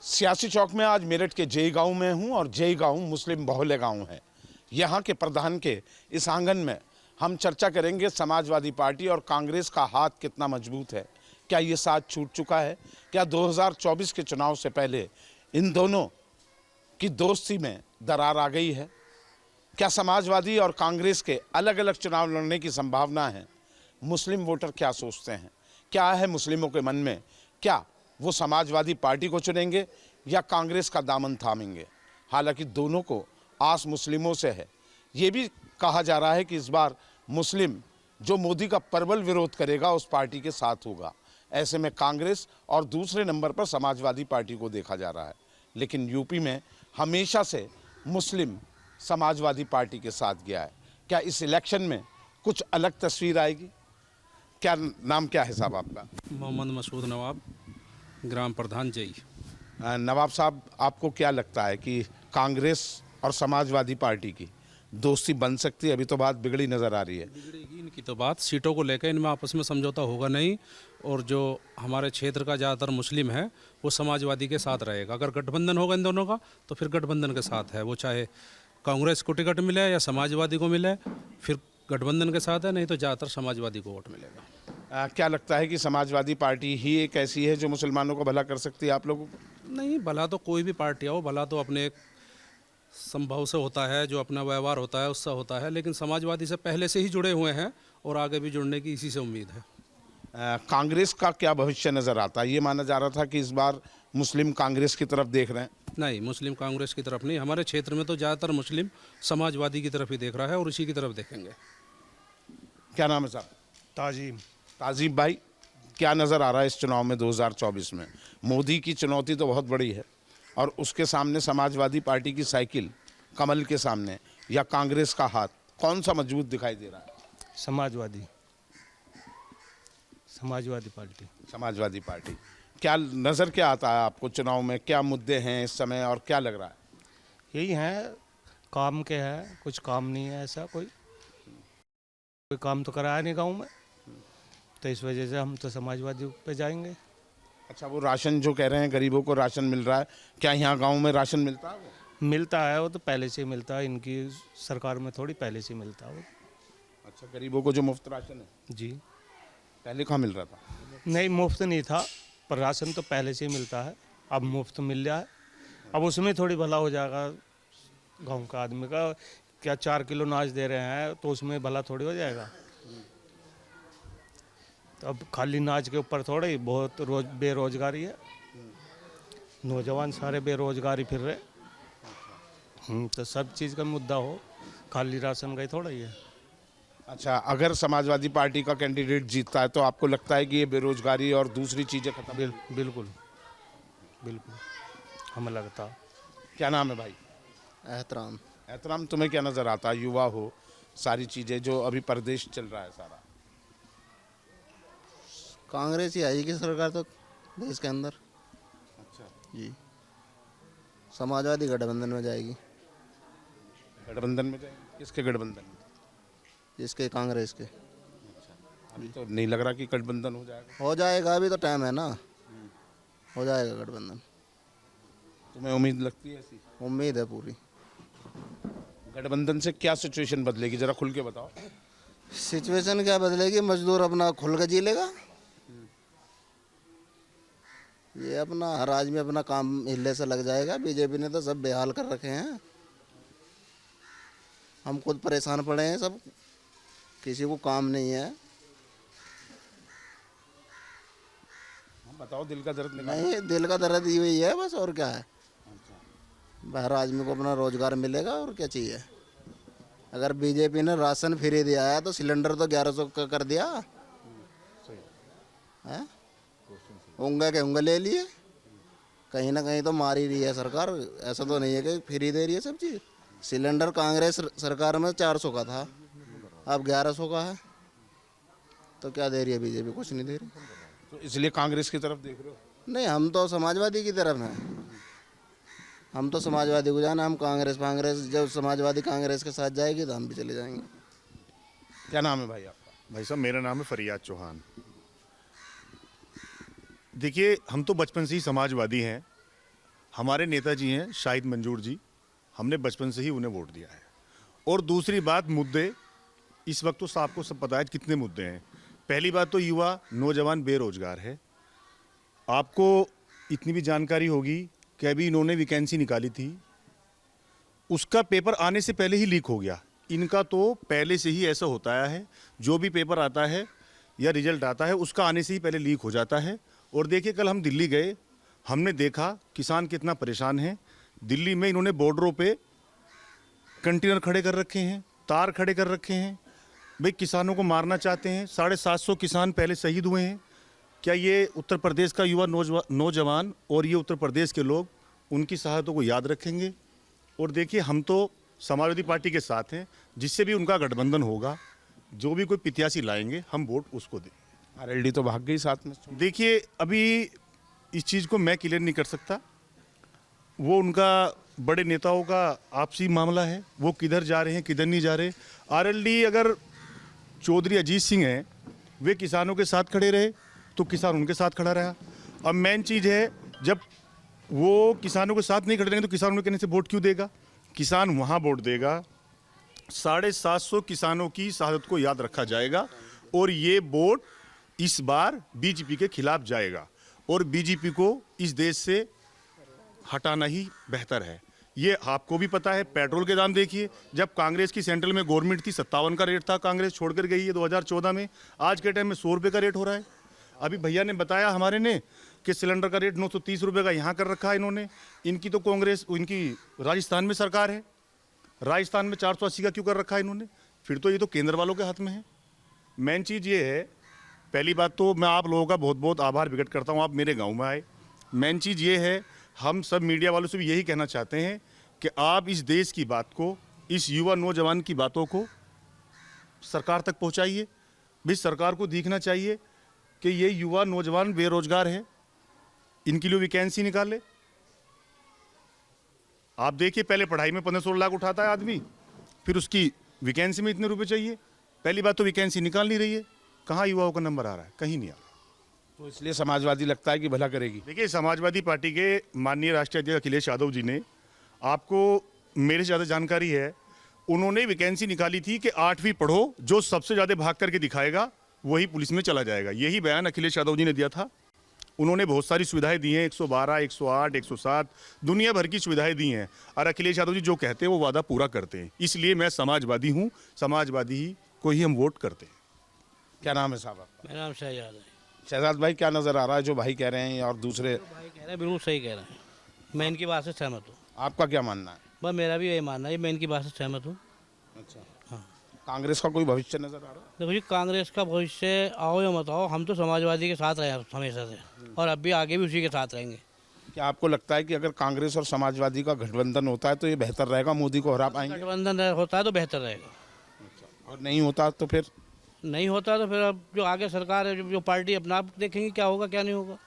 सियासी चौक में आज मेरठ के जेई गांव में हूं और जेई गांव मुस्लिम बहुल्य गांव है। यहां के प्रधान के इस आंगन में हम चर्चा करेंगे समाजवादी पार्टी और कांग्रेस का हाथ कितना मजबूत है। क्या ये साथ छूट चुका है? क्या 2024 के चुनाव से पहले इन दोनों की दोस्ती में दरार आ गई है? क्या समाजवादी और कांग्रेस के अलग अलग चुनाव लड़ने की संभावना है? मुस्लिम वोटर क्या सोचते हैं? क्या है मुस्लिमों के मन में? क्या वो समाजवादी पार्टी को चुनेंगे या कांग्रेस का दामन थामेंगे? हालांकि दोनों को आस मुस्लिमों से है। ये भी कहा जा रहा है कि इस बार मुस्लिम जो मोदी का प्रबल विरोध करेगा उस पार्टी के साथ होगा। ऐसे में कांग्रेस और दूसरे नंबर पर समाजवादी पार्टी को देखा जा रहा है। लेकिन यूपी में हमेशा से मुस्लिम समाजवादी पार्टी के साथ गया है। क्या इस इलेक्शन में कुछ अलग तस्वीर आएगी? क्या नाम क्या है साहब आपका? मोहम्मद मसूद नवाब, ग्राम प्रधान जेई। नवाब साहब, आपको क्या लगता है कि कांग्रेस और समाजवादी पार्टी की दोस्ती बन सकती है? अभी तो बात बिगड़ी नज़र आ रही है। बिगड़ेगी इनकी तो बात, सीटों को लेकर इनमें आपस में समझौता होगा नहीं। और जो हमारे क्षेत्र का ज़्यादातर मुस्लिम है वो समाजवादी के साथ रहेगा। अगर गठबंधन होगा इन दोनों का तो फिर गठबंधन के साथ है। वो चाहे कांग्रेस को टिकट मिले या समाजवादी को मिले, फिर गठबंधन के साथ है, नहीं तो ज़्यादातर समाजवादी को वोट मिलेगा। क्या लगता है कि समाजवादी पार्टी ही एक ऐसी है जो मुसलमानों को भला कर सकती है आप लोगों को? नहीं, भला तो कोई भी पार्टी हो, भला तो अपने एक संभव से होता है, जो अपना व्यवहार होता है उससे होता है। लेकिन समाजवादी से पहले से ही जुड़े हुए हैं और आगे भी जुड़ने की इसी से उम्मीद है। कांग्रेस का क्या भविष्य नज़र आता है? ये माना जा रहा था कि इस बार मुस्लिम कांग्रेस की तरफ देख रहे हैं। नहीं, मुस्लिम कांग्रेस की तरफ नहीं, हमारे क्षेत्र में तो ज़्यादातर मुस्लिम समाजवादी की तरफ ही देख रहा है और इसी की तरफ देखेंगे। क्या नाम है साहब? ताजीम। ताजीब भाई, क्या नज़र आ रहा है इस चुनाव में 2024 में? मोदी की चुनौती तो बहुत बड़ी है और उसके सामने समाजवादी पार्टी की साइकिल कमल के सामने, या कांग्रेस का हाथ, कौन सा मजबूत दिखाई दे रहा है? समाजवादी पार्टी। समाजवादी पार्टी। क्या नज़र क्या आता है आपको चुनाव में? क्या मुद्दे हैं इस समय और क्या लग रहा है? यही है, काम के है, कुछ काम नहीं है ऐसा। कोई काम तो कराया नहीं गांव में, तो इस वजह से हम तो समाजवादी पे जाएंगे। अच्छा, वो राशन जो कह रहे हैं गरीबों को राशन मिल रहा है, क्या यहाँ गांव में राशन मिलता है? मिलता है, वो तो पहले से ही मिलता है, इनकी सरकार में थोड़ी पहले से मिलता है वो। अच्छा, गरीबों को जो मुफ्त राशन है जी, पहले कहाँ मिल रहा था? नहीं मुफ्त नहीं था, पर राशन तो पहले से ही मिलता है, अब मुफ्त मिल रहा है। अब उसमें थोड़ी भला हो जाएगा गाँव का आदमी का। क्या 4 किलो अनाज दे रहे हैं तो उसमें भला थोड़ी हो जाएगा? तो अब खाली अनाज के ऊपर थोड़ी बहुत बेरोजगारी है, नौजवान सारे बेरोजगारी फिर रहे। तो सब चीज़ का मुद्दा हो, खाली राशन का ही थोड़ा ही है। अच्छा, अगर समाजवादी पार्टी का कैंडिडेट जीतता है तो आपको लगता है कि ये बेरोजगारी और दूसरी चीज़ें खत्म? बिल्कुल बिल्कुल हमें लगता। क्या नाम है भाई? एहतराम। एहतराम, तुम्हें क्या नज़र आता है? युवा हो, सारी चीज़ें जो अभी प्रदेश चल रहा है सारा, कांग्रेस ही आएगी सरकार तो देश के अंदर। अच्छा जी, समाजवादी गठबंधन में जाएगी। गठबंधन में जाएंगे? किसके गठबंधन में? जिसके कांग्रेस के। अभी तो नहीं लग रहा कि गठबंधन हो जाएगा। हो जाएगा, अभी तो टाइम है ना, हो जाएगा गठबंधन। तुम्हें उम्मीद लगती है ऐसी? उम्मीद है पूरी। गठबंधन से क्या सिचुएशन बदलेगी, जरा खुल के बताओ। सिचुएशन क्या बदलेगी? मजदूर अपना खुल के जी लेगा। ये अपना हर आदमी अपना काम हिले से लग जाएगा। बीजेपी ने तो सब बेहाल कर रखे हैं, हम खुद परेशान पड़े हैं सब, किसी को काम नहीं है। बताओ, दिल का दर्द निकालो। नहीं, दिल का दर्द यही है बस, और क्या है? हर आदमी को अपना रोजगार मिलेगा और क्या चाहिए। अगर बीजेपी ने राशन फ्री दिया है तो सिलेंडर तो 1100 का कर दिया है। उंगे के उंगे ले लिए, कहीं ना कहीं तो मार ही रही है सरकार। ऐसा तो नहीं है कि फ्री दे रही है सब चीज़। सिलेंडर कांग्रेस सरकार में 400 का था, अब 1100 का है, तो क्या दे रही है बीजेपी? कुछ नहीं दे रही। तो इसलिए कांग्रेस की तरफ देख रहे हो? नहीं, हम तो समाजवादी की तरफ हैं। हम तो समाजवादी को जाना, हम कांग्रेस जब समाजवादी कांग्रेस के साथ जाएगी तो हम भी चले जाएंगे। क्या नाम है भाई आपका? भाई साहब, मेरा नाम है फरियाद चौहान। देखिए, हम तो बचपन से ही समाजवादी हैं हमारे नेताजी हैं शाहिद मंजूर जी, हमने बचपन से ही उन्हें वोट दिया है। और दूसरी बात, मुद्दे इस वक्त तो आपको सब पता है कितने मुद्दे हैं। पहली बात तो युवा नौजवान बेरोजगार है। आपको इतनी भी जानकारी होगी कि अभी इन्होंने वैकेंसी निकाली थी, उसका पेपर आने से पहले ही लीक हो गया। इनका तो पहले से ही ऐसा होता है, जो भी पेपर आता है या रिजल्ट आता है उसका आने से ही पहले लीक हो जाता है। और देखिए, कल हम दिल्ली गए, हमने देखा किसान कितना परेशान है। दिल्ली में इन्होंने बॉर्डरों पे कंटेनर खड़े कर रखे हैं, तार खड़े कर रखे हैं। भाई, किसानों को मारना चाहते हैं। 750 किसान पहले शहीद हुए हैं। क्या ये उत्तर प्रदेश का युवा नौजवान और ये उत्तर प्रदेश के लोग उनकी शहादतों को याद रखेंगे? और देखिए, हम तो समाजवादी पार्टी के साथ हैं, जिससे भी उनका गठबंधन होगा, जो भी कोई प्रत्याशी लाएंगे हम वोट उसको दें। आरएलडी तो भाग गई साथ में। देखिए, अभी इस चीज़ को मैं क्लियर नहीं कर सकता, वो उनका बड़े नेताओं का आपसी मामला है, वो किधर जा रहे हैं किधर नहीं जा रहे। आरएलडी अगर चौधरी अजीत सिंह हैं, वे किसानों के साथ खड़े रहे तो किसान उनके साथ खड़ा रहा। अब मेन चीज़ है, जब वो किसानों के साथ नहीं खड़े रहेंगे तो किसान उनके कहने से वोट क्यों देगा? किसान वहाँ वोट देगा, 750 किसानों की शहादत को याद रखा जाएगा और ये वोट इस बार बीजेपी के खिलाफ जाएगा और बीजेपी को इस देश से हटाना ही बेहतर है। ये आपको भी पता है। पेट्रोल के दाम देखिए, जब कांग्रेस की सेंट्रल में गवर्नमेंट थी 57 का रेट था, कांग्रेस छोड़कर गई है 2014 में, आज के टाइम में 100 रुपये का रेट हो रहा है। अभी भैया ने बताया हमारे ने कि सिलेंडर का रेट 930 रुपये का यहाँ कर रखा है इन्होंने। इनकी तो कांग्रेस, इनकी राजस्थान में सरकार है, राजस्थान में 480 का क्यों कर रखा है इन्होंने? फिर तो ये तो केंद्र वालों के हाथ में है। मेन चीज़ ये है, पहली बात तो मैं आप लोगों का बहुत बहुत आभार प्रकट करता हूँ, आप मेरे गांव में आए। मेन चीज़ ये है, हम सब मीडिया वालों से भी यही कहना चाहते हैं कि आप इस देश की बात को, इस युवा नौजवान की बातों को सरकार तक पहुँचाइए। भी सरकार को दिखना चाहिए कि ये युवा नौजवान बेरोजगार है, इनके लिए वैकेंसी निकाले। आप देखिए, पहले पढ़ाई में 15-16 लाख उठाता है आदमी, फिर उसकी वैकेंसी में इतने रुपए चाहिए। पहली बात तो वैकेंसी निकाल नहीं रही है, कहाँ युवाओं का नंबर आ रहा है? कहीं नहीं आ रहा। तो इसलिए समाजवादी लगता है कि भला करेगी। देखिए, समाजवादी पार्टी के माननीय राष्ट्रीय अध्यक्ष अखिलेश यादव जी ने, आपको मेरे से ज़्यादा जानकारी है, उन्होंने वैकेंसी निकाली थी कि 8वीं पढ़ो, जो सबसे ज़्यादा भाग करके दिखाएगा वही पुलिस में चला जाएगा। यही बयान अखिलेश यादव जी ने दिया था। उन्होंने बहुत सारी सुविधाएं दी हैं, 112, 108, 107, दुनिया भर की सुविधाएं दी हैं। और अखिलेश यादव जी जो कहते हैं वो वादा पूरा करते हैं। इसलिए मैं समाजवादी हूँ, समाजवादी ही को ही हम वोट करते हैं। क्या नाम है साहब आपका? मेरा नाम शहजाद है। शहजाद भाई, क्या नज़र आ रहा है जो भाई कह रहे हैं और दूसरे? भाई कह रहे हैं बिल्कुल सही कह रहे हैं, मैं इनकी बात से सहमत हूँ। आपका क्या मानना है? बस मेरा भी यही मानना है, मैं इनकी बात से सहमत हूँ। अच्छा, हाँ, कांग्रेस का कोई भविष्य नजर आ रहा है? देखो जी, कांग्रेस का भविष्य आओ या मत आओ, हम तो समाजवादी के साथ रहे हैं हमेशा से, और अब भी आगे भी उसी के साथ रहेंगे। क्या आपको लगता है कि अगर कांग्रेस और समाजवादी का गठबंधन होता है तो ये बेहतर रहेगा, मोदी को हरा पाएंगे? गठबंधन होता है तो बेहतर रहेगा, और नहीं होता तो फिर? नहीं होता तो फिर अब जो आगे सरकार है, जो पार्टी अपना आप देखेंगे क्या होगा क्या नहीं होगा।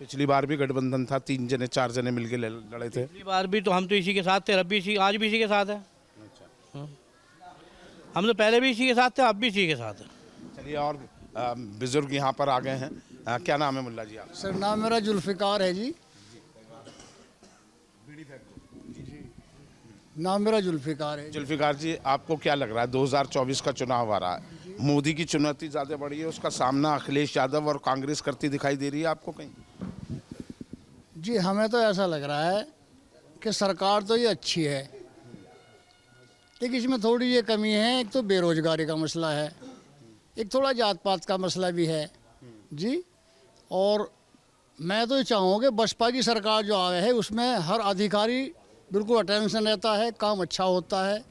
पिछली बार भी गठबंधन था, 3 जने 4 जने मिलके लड़े थे। पिछली बार भी तो हम तो इसी के साथ थे, अब भी इसी, आज भी इसी के साथ है। हाँ। हम तो पहले भी इसी के साथ थे, अब भी इसी के साथ है। चलिए, और बुजुर्ग यहाँ पर आ गए हैं। क्या नाम है मुल्ला जी आप? सर, नाम मेरा जुल्फ़िकार है जी। नाम मेरा जुल्फ़िकार है। जुल्फिकार जी, आपको क्या लग रहा है? 2024 का चुनाव आ रहा है, मोदी की चुनौती ज़्यादा बढ़ी है, उसका सामना अखिलेश यादव और कांग्रेस करती दिखाई दे रही है आपको कहीं? जी, हमें तो ऐसा लग रहा है कि सरकार तो ये अच्छी है, लेकिन इसमें थोड़ी ये कमी है। एक तो बेरोजगारी का मसला है, एक थोड़ा जात पात का मसला भी है जी। और मैं तो ये चाहूँगा कि बसपा की सरकार जो आए है उसमें हर अधिकारी बिल्कुल अटेंशन रहता है, काम अच्छा होता है।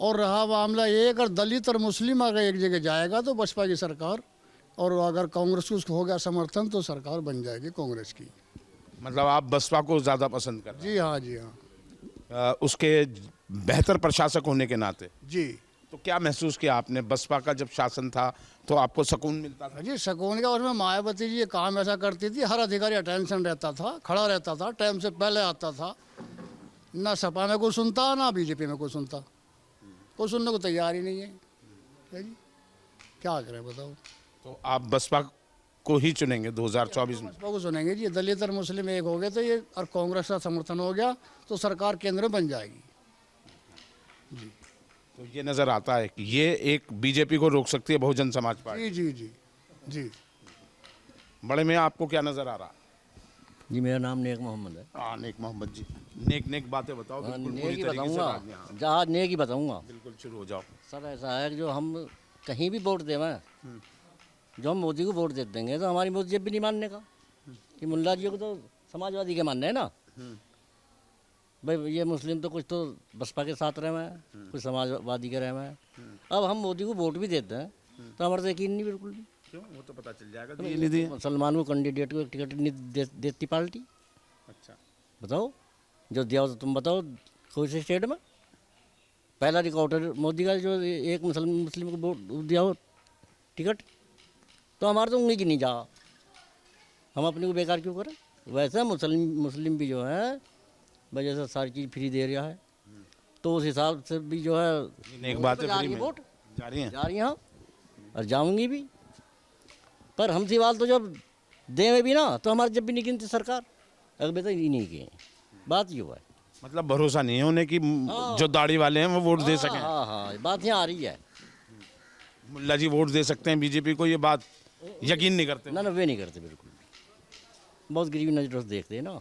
और रहा मामला ये, अगर दलित और मुस्लिम अगर एक जगह जाएगा तो बसपा की सरकार, और अगर कांग्रेस को उसको हो गया समर्थन तो सरकार बन जाएगी कांग्रेस की। मतलब आप बसपा को ज़्यादा पसंद कर रहे जी हाँ, जी हाँ। हैं उसके बेहतर प्रशासक होने के नाते? जी। तो क्या महसूस किया आपने? बसपा का जब शासन था तो आपको सुकून मिलता था? जी, सुकून का, उसमें मायावती जी ये काम ऐसा करती थी, हर अधिकारी अटेंशन रहता था, खड़ा रहता था, टाइम से पहले आता था। ना सपा में कोई सुनता, ना बीजेपी में कोई सुनता, कोई सुनने को तैयार ही नहीं है जी। क्या करें बताओ? तो आप बसपा को ही चुनेंगे 2024 में? बसपा को सुनेंगे जी। दलित और मुस्लिम एक हो गए तो ये, और कांग्रेस का समर्थन हो गया तो सरकार केंद्र में बन जाएगी। तो ये नजर आता है कि ये एक बीजेपी को रोक सकती है बहुजन समाज पार्टी। जी जी जी जी। बड़े में आपको क्या नजर आ रहा? जी मेरा नाम नेक मोहम्मद है। हाँ, नेक मोहम्मद जी, नेक बातें बताओ। बिल्कुल नेक पूरी ही तरीके से बताऊंगा, राजनीति। हाँ, जहाँ नेक ही बताऊंगा। बिल्कुल शुरू हो जाओ। सर ऐसा है कि जो हम कहीं भी वोट देवें, जो हम मोदी को वोट दे देंगे तो हमारी मोदी जब भी नहीं मानने का कि मुल्ला जी को तो समाजवादी के मानने हैं ना। भाई ये मुस्लिम तो कुछ तो बसपा के साथ रहे हैं, कुछ समाजवादी के रहे हैं। अब हम मोदी को वोट भी देते हैं तो हमारे से यकीन नहीं बिल्कुल भी। क्यों? वो तो पता चल जाएगा। ये नहीं दिए। मुसलमान को कैंडिडेट को एक टिकट नहीं देती पार्टी। अच्छा, बताओ जो दिया हो तो तुम बताओ कोई से स्टेट में पहला रिकॉर्ड मोदी का जो एक मुस्लिम को वोट दिया हो टिकट, तो हमारे तो उंगली की नहीं जा, हम अपने को बेकार क्यों करें। वैसे मुस्लिम भी जो है वजह से सारी चीज़ फ्री दे रहा है, तो उस हिसाब से भी जो है एक बात है, जा फ्री रही है में वोट जा रही हैं। जा रही हैं और जाऊंगी भी। पर हम सवाल तो जब देवे भी ना तो हमारे जब भी नहीं गिनती सरकार, अगर बेटा ये नहीं किए, बात ये हुआ है। मतलब भरोसा नहीं है उन्हें कि जो दाढ़ी वाले हैं वो वोट दे सकें। हाँ हाँ बात यहाँ आ रही है। मुल्ला जी वोट दे सकते हैं बीजेपी को, ये बात यकीन नहीं करते। ना वे नहीं करते बिल्कुल, बहुत गरीबी नजरों से देखते हैं ना।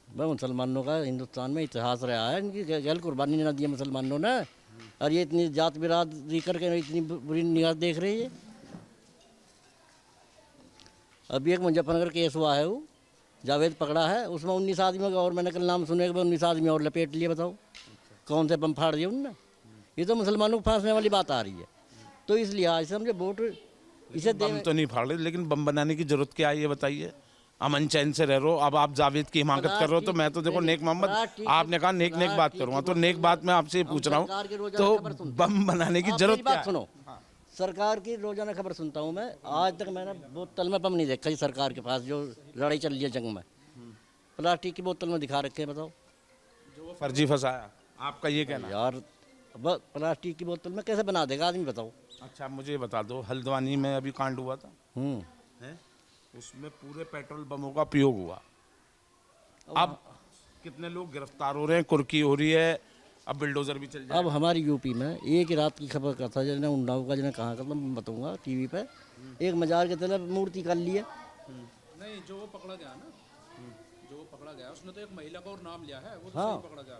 भाई मुसलमानों का हिंदुस्तान में इतिहास रहा है, इनकी गैल कुर्बानी ना दी है मुसलमानों ने, और ये इतनी जात बिरादरी करके इतनी बुरी निगाह देख रही है। अभी एक मुजफ्फरनगर केस हुआ है, वो जावेद पकड़ा है, उसमें 19 आदमियों का, और मैंने कल नाम सुने कि 19 आदमी और लपेट लिए। बताओ कौन से बम फाड़ दिए उनने। ये तो मुसलमानों को फांसने वाली बात आ रही है। तो इसलिए आज से हम जो वोट इसे बम तो नहीं फाड़ रहे, लेकिन बम बनाने की जरूरत क्या है ये बताइए। अमन चैन से रह रहे हो, अब आप जावेद की हिमाकत कर रहे हो, तो मैं तो देखो नेक मोहम्मद, आपने कहा नेक बात करूँगा, तो नेक बात मैं आपसे पूछ रहा हूँ, तो बम बनाने की जरूरत क्या है? सुनो, सरकार की रोजाना खबर सुनता हूँ मैं, आज तक मैंने बोतल में बम नहीं देखा जी सरकार के पास, जो लड़ाई चल रही है जंग में प्लास्टिक की बोतल में दिखा रखे हैं। बताओ जो वो फर्जी फंसाया, आपका ये कहना है? यार प्लास्टिक की बोतल में कैसे बना देगा आदमी, बताओ। अच्छा मुझे बता दो, हल्द्वानी में अभी कांड हुआ था, है? उसमें पूरे पेट्रोल बमों का उपयोग हुआ। अब कितने लोग गिरफ्तार हो रहे हैं, कुर्की हो रही है, अब बिल्डोजर भी चल जाए। अब हमारी यूपी में एक ही रात की खबर का था, जिन्हें उन्नाव का जिन्हें कहाँ का मैं बताऊँगा टीवी पे, एक मजार के तले मूर्ति कर ली है। नहीं, जो वो पकड़ा गया ना, जो वो पकड़ा गया उसने तो एक महिला का और नाम लिया है, वो तो हाँ। सही पकड़ा गया।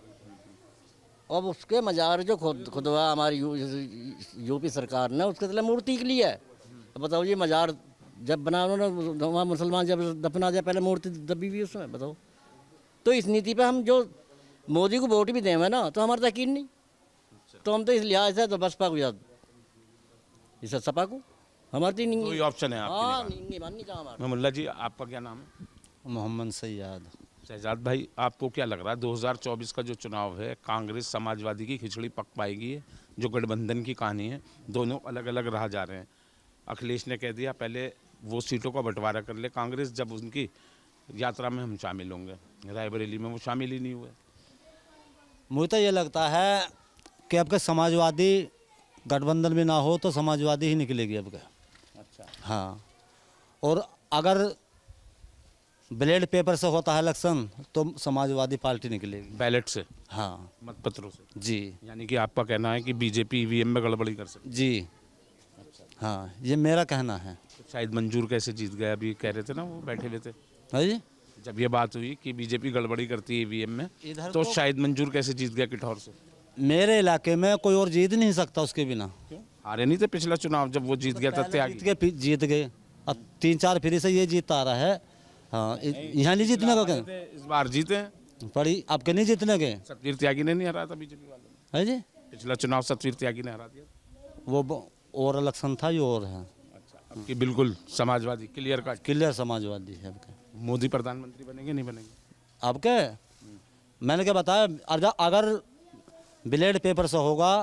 अब उसके मजार जो खुदवा हमारी यूपी सरकार ने उसके तले मूर्ति के लिए है। तो बताओ ये मजार जब बना उन्होंने, वहाँ मुसलमान जब दफना दिया पहले मूर्ति दबी हुई उसमें। बताओ, तो इस नीति पे हम जो मोदी को वोट भी देंगे ना तो हमारा यकीन नहीं, तो हम तो इस लिहाज से तो बसपा को याद, इसे सपा को हमारी नहीं। कोई ऑप्शन है आपके? हाँ नहीं माननी कहाँ हमारा। मुल्ला जी आपका क्या नाम है? मोहम्मद सैयद। शहजाद भाई, आपको क्या लग रहा है 2024 का जो चुनाव है, कांग्रेस समाजवादी की खिचड़ी पक पाएगी? जो गठबंधन की कहानी है, दोनों अलग अलग राह जा रहे हैं। अखिलेश ने कह दिया पहले वो सीटों का बंटवारा कर ले कांग्रेस, जब उनकी यात्रा में हम शामिल होंगे। रायबरेली में वो शामिल ही नहीं हुए। मुझे तो ये लगता है कि अब के समाजवादी गठबंधन में ना हो तो समाजवादी ही निकलेगी अब के। अच्छा, हाँ, और अगर ब्लेड पेपर से होता है इलेक्शन तो समाजवादी पार्टी निकलेगी। बैलेट से? हाँ, मतपत्रों से जी। यानी कि आपका कहना है कि बीजेपी ईवीएम में गड़बड़ी कर सकती जी। हाँ, ये मेरा कहना है। है। शायद मंजूर कैसे जीत गए, अभी कह रहे थे ना वो बैठे हुए थे, है जी। जब ये बात हुई कि बीजेपी गड़बड़ी करती है ईवीएम में, इधर तो शायद मंजूर कैसे जीत गया किठौर से? मेरे इलाके में कोई और जीत नहीं सकता उसके बिना। हारे नहीं थे पिछला चुनाव, जब वो जीत गया था त्यागी। जीत गए, अब 3-4 फिर से ये जीत आ रहा है। हाँ, यहाँ नहीं जीतने का क्या इस बार जीते हैं पड़ी, आपके नहीं जीतने के। सतवीर त्यागी ने नहीं हराया था बीजेपी वालों ने, है जी। पिछला चुनाव सतवीर त्यागी ने हरा दिया। वो और इलेक्शन था, ये और है। अच्छा, अब की बिल्कुल Samajwadi clear cut, clear Samajwadi है आपके। मोदी प्रधानमंत्री बनेंगे नहीं बनेंगे? आपके मैंने क्या बताया, अगर ब्लेड पेपर से होगा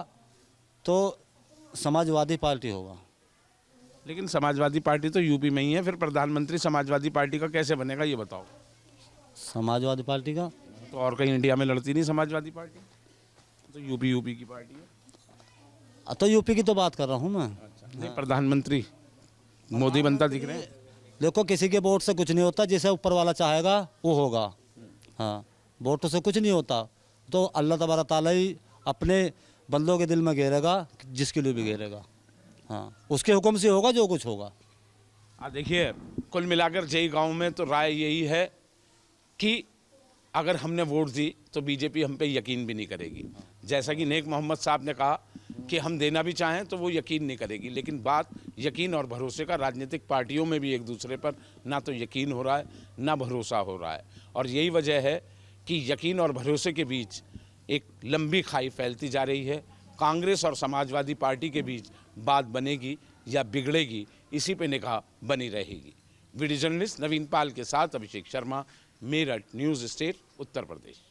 तो समाजवादी पार्टी होगा। लेकिन समाजवादी पार्टी तो यूपी में ही है, फिर प्रधानमंत्री समाजवादी पार्टी का कैसे बनेगा ये बताओ? समाजवादी पार्टी का तो और कहीं इंडिया में लड़ती नहीं समाजवादी पार्टी, तो यूपी की पार्टी है। तो यूपी की तो बात कर रहा हूँ मैं। नहीं, प्रधानमंत्री मोदी बनता दिख रहे हैं? देखो किसी के वोट से कुछ नहीं होता, जिसे ऊपर वाला चाहेगा वो होगा। हाँ, वोटों से कुछ नहीं होता, तो अल्लाह तबारा ताला ही अपने बंदों के दिल में घेरेगा, जिसके लिए भी घेरेगा। हाँ, उसके हुक्म से होगा जो कुछ होगा। देखिए, कुल मिलाकर जय गांव में तो राय यही है कि अगर हमने वोट दी तो बीजेपी हम पे यकीन भी नहीं करेगी। जैसा कि नेक मोहम्मद साहब ने कहा कि हम देना भी चाहें तो वो यकीन नहीं करेगी, लेकिन बात यकीन और भरोसे का, राजनीतिक पार्टियों में भी एक दूसरे पर ना तो यकीन हो रहा है ना भरोसा हो रहा है, और यही वजह है कि यकीन और भरोसे के बीच एक लंबी खाई फैलती जा रही है। कांग्रेस और समाजवादी पार्टी के बीच बात बनेगी या बिगड़ेगी, इसी पे निगाह बनी रहेगी। वीडियो जर्नलिस्ट नवीन पाल के साथ अभिषेक शर्मा, मेरठ, न्यूज़ स्टेट, उत्तर प्रदेश।